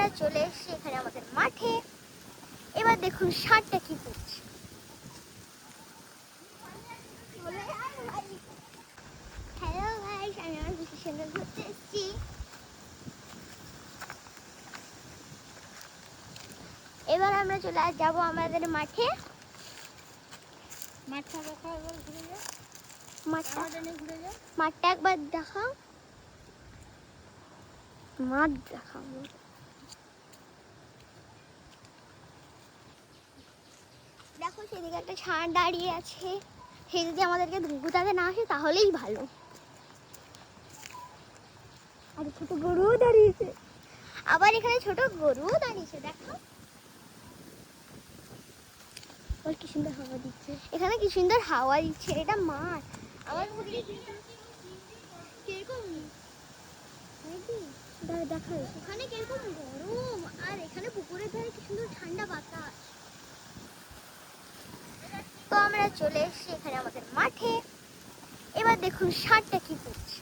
আমরা চলে এসেছি এখানে আমাদের মাঠে। এবার দেখুন ষাঁড়টা কি করছে। হ্যালো গাইস, আমি আমার পিসির সঙ্গে ঘুরতে এসেছি। এবার আমরা চলে যাবো আমাদের মাঠে। মাঠটা দেখাও, এবার ঘুরে যাও। মাঠটা একবার দেখাও। মাঠ দেখাবো। দেখো সেদিকে একটা ষাঁড় দাঁড়িয়ে আছে। সে যদি আমাদেরকে গুতাতে না আসে তাহলেই ভালো। আর ছোট গরুও দাঁড়িয়েছে। আবার এখানে ছোট গরুও দাঁড়িয়েছে, দেখো কি সুন্দর হাওয়া দিচ্ছে। এখানে কি সুন্দর হাওয়া দিচ্ছে। এটা মাঠ। আমার কিরকম দেখাই ওখানে কিরকম গরম, আর এখানে পুকুরের ধারে কি সুন্দর ঠান্ডা বাতাস। তো আমরা চলে এসেছি এখানে আমাদের মাঠে। এবার দেখুন ষাঁড়টা কি করছে।